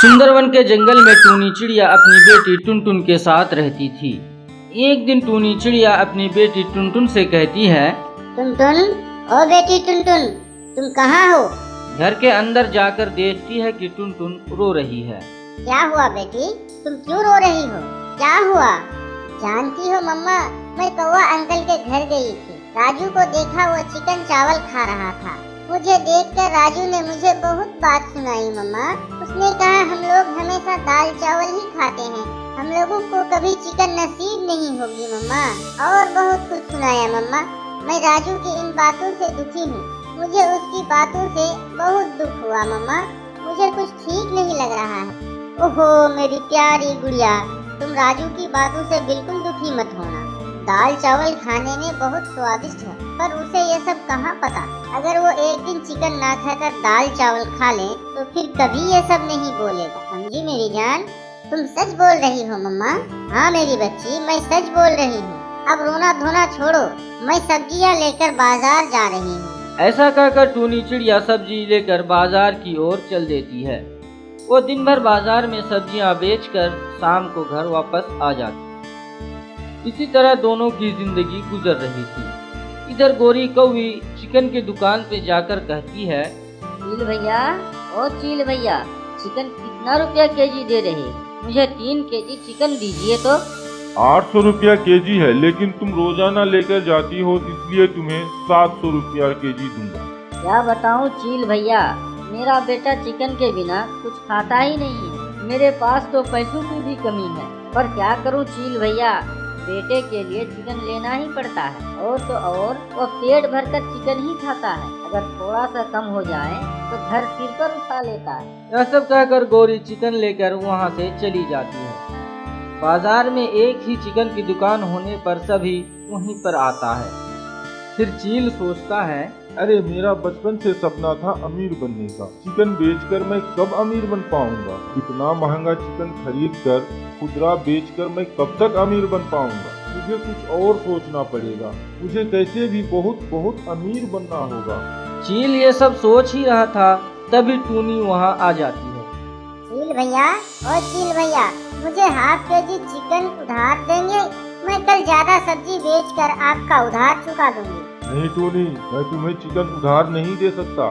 सुंदरवन के जंगल में टूनी चिड़िया अपनी बेटी टुनटुन के साथ रहती थी। एक दिन टूनी चिड़िया अपनी बेटी टुनटुन से कहती है, टुनटुन, ओ बेटी टुनटुन, तुम कहाँ हो? घर के अंदर जाकर देखती है कि टुनटुन रो रही है। क्या हुआ बेटी, तुम क्यों रो रही हो? क्या हुआ? जानती हो मम्मा, मैं कौवा अंकल के घर गई थी। राजू को देखा, वो चिकन चावल खा रहा था। मुझे देखकर राजू ने मुझे बहुत बात सुनाई मम्मा। उसने कहा हम लोग हमेशा दाल चावल ही खाते हैं, हम लोगों को कभी चिकन नसीब नहीं होगी मम्मा। और बहुत कुछ सुनाया मम्मा। मैं राजू की इन बातों से दुखी हूँ। मुझे उसकी बातों से बहुत दुख हुआ मम्मा। मुझे कुछ ठीक नहीं लग रहा है। ओहो मेरी प्यारी गुड़िया, तुम राजू की बातों से बिल्कुल दुखी मत होना। दाल चावल खाने में बहुत स्वादिष्ट है, पर उसे ये सब कहाँ पता। अगर वो एक दिन चिकन ना खाकर दाल चावल खा ले तो फिर कभी ये सब नहीं बोलेगा। समझी मेरी जान? तुम सच बोल रही हो मम्मा? हाँ मेरी बच्ची, मैं सच बोल रही हूँ। अब रोना धोना छोड़ो, मैं सब्जियाँ लेकर बाजार जा रही हूँ। ऐसा कहकर टूनी चिड़िया सब्जी लेकर बाजार की ओर चल देती है। वो दिन भर बाजार में सब्जियां बेचकर शाम को घर वापस आ जाती। इसी तरह दोनों की जिंदगी गुजर रही थी। इधर गोरी कौवी चिकन की दुकान पे जाकर कहती है, चील भैया, ओ चील भैया, चिकन कितना रुपया केजी दे रहे? मुझे 3 केजी चिकन दीजिए तो। 800 रुपया केजी है, लेकिन तुम रोजाना लेकर जाती हो इसलिए तुम्हें 700 रुपया केजी दूंगा। क्या बताऊं चील भैया, मेरा बेटा चिकन के बिना कुछ खाता ही नहीं है। मेरे पास तो पैसों की भी कमी है, पर क्या करूं चील भैया, बेटे के लिए चिकन लेना ही पड़ता है। और तो और वो पेट भरकर चिकन ही खाता है। अगर थोड़ा सा कम हो जाए तो घर सिर पर उठा लेता है। यह सब कहकर गोरी चिकन लेकर वहाँ से चली जाती है। बाजार में एक ही चिकन की दुकान होने पर सभी वहीं पर आता है। फिर चील सोचता है, अरे मेरा बचपन से सपना था अमीर बनने का। चिकन बेचकर मैं कब अमीर बन पाऊंगा? इतना महंगा चिकन खरीद कर खुदरा बेचकर मैं कब तक अमीर बन पाऊंगा? मुझे कुछ और सोचना पड़ेगा। मुझे कैसे भी बहुत बहुत अमीर बनना होगा। चील ये सब सोच ही रहा था, तभी टूनी वहाँ आ जाती है। चील भैया, ओ चील भैया, मुझे हाफ केजी चिकन उधार देंगे? मैं कल ज्यादा सब्जी बेचकर आपका उधार चुका दूंगी। नहीं टोनी, मैं तुम्हें चिकन उधार नहीं दे सकता।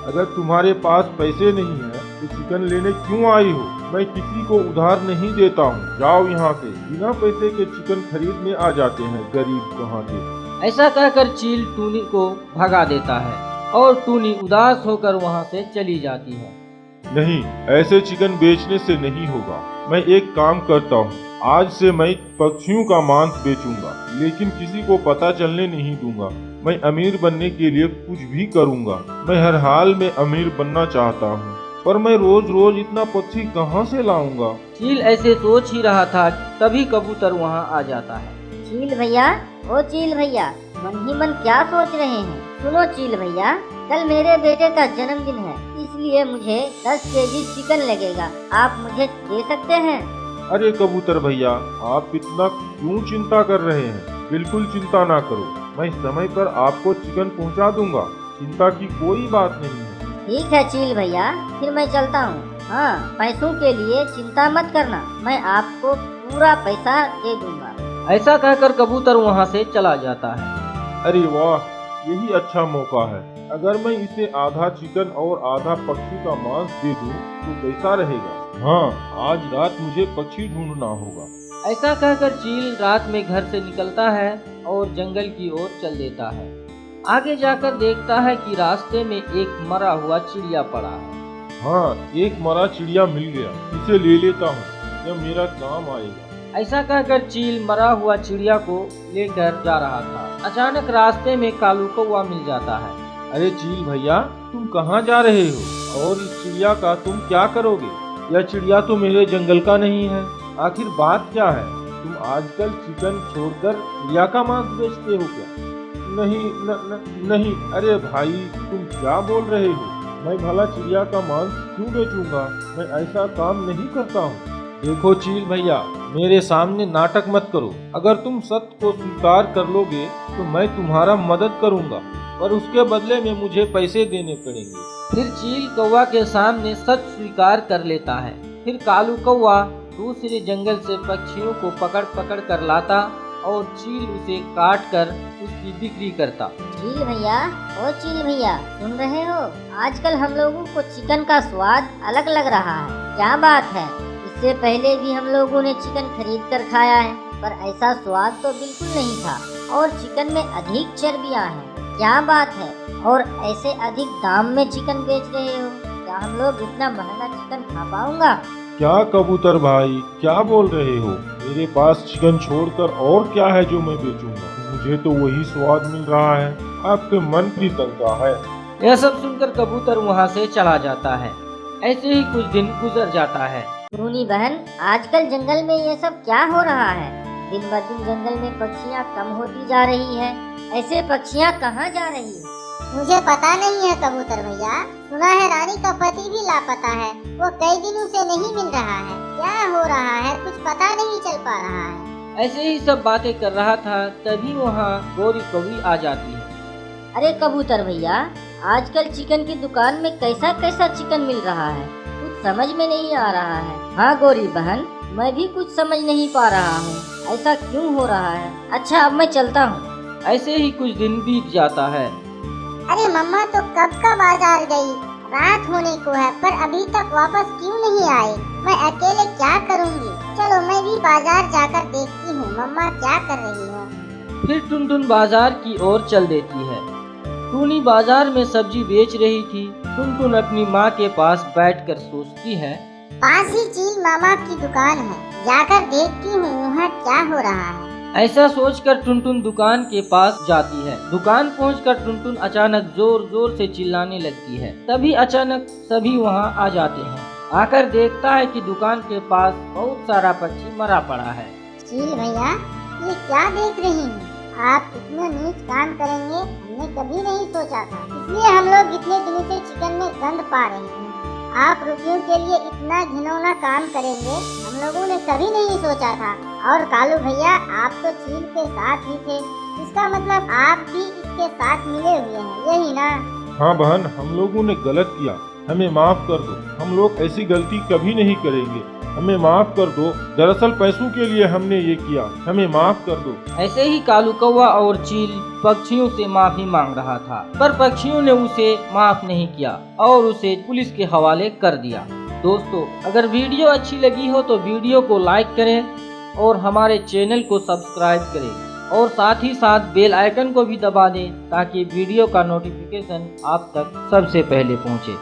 अगर तुम्हारे पास पैसे नहीं है तो चिकन लेने क्यों आई हो? मैं किसी को उधार नहीं देता हूँ। जाओ यहाँ से। बिना पैसे के चिकन खरीदने आ जाते हैं गरीब कहाँ के। ऐसा कहकर चील टूनी को भगा देता है और टूनी उदास होकर वहाँ से चली जाती है। नहीं, ऐसे चिकन बेचने से नहीं होगा। मैं एक काम करता हूँ, आज से मैं पक्षियों का मांस बेचूंगा, लेकिन किसी को पता चलने नहीं दूंगा। मैं अमीर बनने के लिए कुछ भी करूंगा। मैं हर हाल में अमीर बनना चाहता हूँ, पर मैं रोज रोज इतना पक्षी कहाँ से लाऊंगा? चील ऐसे सोच ही रहा था, तभी कबूतर वहाँ आ जाता है। चील भैया, ओ चील भैया, मन ही मन क्या सोच रहे हैं? सुनो चील भैया, कल मेरे बेटे का जन्मदिन है, इसलिए मुझे 10 केजी चिकन लगेगा। आप मुझे दे सकते हैं? अरे कबूतर भैया, आप इतना क्यों चिंता कर रहे हैं? बिल्कुल चिंता ना करो, मैं समय पर आपको चिकन पहुंचा दूंगा। चिंता की कोई बात नहीं है। ठीक है चील भैया, फिर मैं चलता हूँ। हाँ, पैसों के लिए चिंता मत करना, मैं आपको पूरा पैसा दे दूंगा। ऐसा कहकर कबूतर वहाँ से चला जाता है। अरे वाह, यही अच्छा मौका है। अगर मैं इसे आधा चिकन और आधा पक्षी का मांस दे दूं तो कैसा रहेगा? हाँ, आज रात मुझे पक्षी ढूंढना होगा। ऐसा कहकर चील रात में घर से निकलता है और जंगल की ओर चल देता है। आगे जाकर देखता है कि रास्ते में एक मरा हुआ चिड़िया पड़ा है। हाँ, एक मरा चिड़िया मिल गया, इसे ले लेता हूँ, यह मेरा काम आएगा। ऐसा कहकर चील मरा हुआ चिड़िया को लेकर जा रहा था। अचानक रास्ते में कालू कौवा मिल जाता है। अरे चील भैया, तुम कहाँ जा रहे हो? और इस चिड़िया का तुम क्या करोगे? यह चिड़िया तो मेरे जंगल का नहीं है। आखिर बात क्या है? तुम आजकल चिकन छोड़कर चिड़िया का मांस बेचते हो क्या? नहीं। अरे भाई, तुम क्या बोल रहे हो? मैं भला चिड़िया का मांस क्यों बेचूंगा? मैं ऐसा काम नहीं करता हूँ। देखो चील भैया, मेरे सामने नाटक मत करो। अगर तुम सत्य को स्वीकार कर लोगे तो मैं तुम्हारा मदद करूंगा, पर उसके बदले में मुझे पैसे देने पड़ेंगे। फिर चील कौवा के सामने सच स्वीकार कर लेता है। फिर कालू कौवा दूसरे जंगल से पक्षियों को पकड़ पकड़ कर लाता और चील उसे काट कर उसकी बिक्री करता। चील भैया, ओ चील भैया, सुन रहे हो? आजकल हम लोगों को चिकन का स्वाद अलग लग रहा है। क्या बात है? इससे पहले भी हम लोगों ने चिकन खरीद कर खाया है, पर ऐसा स्वाद तो बिल्कुल नहीं था और चिकन में अधिक चर्बियां हैं। क्या बात है? और ऐसे अधिक दाम में चिकन बेच रहे हो? क्या हम लोग इतना महंगा चिकन खा पाऊंगा? क्या कबूतर भाई, क्या बोल रहे हो? मेरे पास चिकन छोड़कर और क्या है जो मैं बेचूंगा? मुझे तो वही स्वाद मिल रहा है। आपके मन की शंका है। यह सब सुनकर कबूतर वहाँ से चला जाता है। ऐसे ही कुछ दिन गुजर जाता है। टूनी बहन, आजकल जंगल में ये सब क्या हो रहा है? दिन ब दिन जंगल में पक्षियाँ कम होती जा रही है। ऐसे पक्षियाँ कहाँ जा रही है? मुझे पता नहीं है कबूतर भैया। सुना है रानी का पति भी लापता है। वो कई दिनों से नहीं मिल रहा है। क्या हो रहा है कुछ पता नहीं चल पा रहा है। ऐसे ही सब बातें कर रहा था, तभी वहाँ गौरी कौवी आ जाती है। अरे कबूतर भैया, आजकल चिकन की दुकान में कैसा कैसा चिकन मिल रहा है, कुछ समझ में नहीं आ रहा है। हाँ गौरी बहन, मैं भी कुछ समझ नहीं पा रहा हूँ, ऐसा क्यों हो रहा है। अच्छा, अब मैं चलता हूँ। ऐसे ही कुछ दिन बीत जाता है। अरे मम्मा तो कब का बाजार गई, रात होने को है, पर अभी तक वापस क्यों नहीं आई। मैं अकेले क्या करूँगी। चलो मैं भी बाजार जाकर देखती हूँ मम्मा क्या कर रही है। फिर टुनटुन बाजार की ओर चल देती है। टूनी बाजार में सब्जी बेच रही थी। टुनटुन अपनी माँ के पास बैठकर सोचती है, पास ही चील मामा की दुकान है, जाकर देखती हूँ वहाँ क्या हो रहा है। ऐसा सोचकर टुनटुन दुकान के पास जाती है। दुकान पहुंचकर टुनटुन अचानक जोर जोर से चिल्लाने लगती है। तभी अचानक सभी वहां आ जाते हैं। आकर देखता है कि दुकान के पास बहुत सारा पक्षी मरा पड़ा है। चील भैया, ये क्या देख रही हैं? आप इतना नीच काम करेंगे हमने कभी नहीं सोचा था, इसलिए हम लोग इतने दिनों से चिकन में गंद पा रहे हैं। आप रुपयों के लिए इतना घिनौना काम करेंगे हम लोगों ने कभी नहीं सोचा था। और कालू भैया, आप तो चील के साथ ही थे, इसका मतलब आप भी इसके साथ मिले हुए हैं, यही ना? हाँ बहन, हम लोगों ने गलत किया, हमें माफ कर दो। हम लोग ऐसी गलती कभी नहीं करेंगे, हमें माफ कर दो। दरअसल पैसों के लिए हमने ये किया, हमें माफ कर दो। ऐसे ही कालू कौवा और चील पक्षियों से माफी मांग रहा था, पर पक्षियों ने उसे माफ नहीं किया और उसे पुलिस के हवाले कर दिया। दोस्तों, अगर वीडियो अच्छी लगी हो तो वीडियो को लाइक करें और हमारे चैनल को सब्सक्राइब करें और साथ ही साथ बेल आइकन को भी दबा दें ताकि वीडियो का नोटिफिकेशन आप तक सबसे पहले पहुंचे।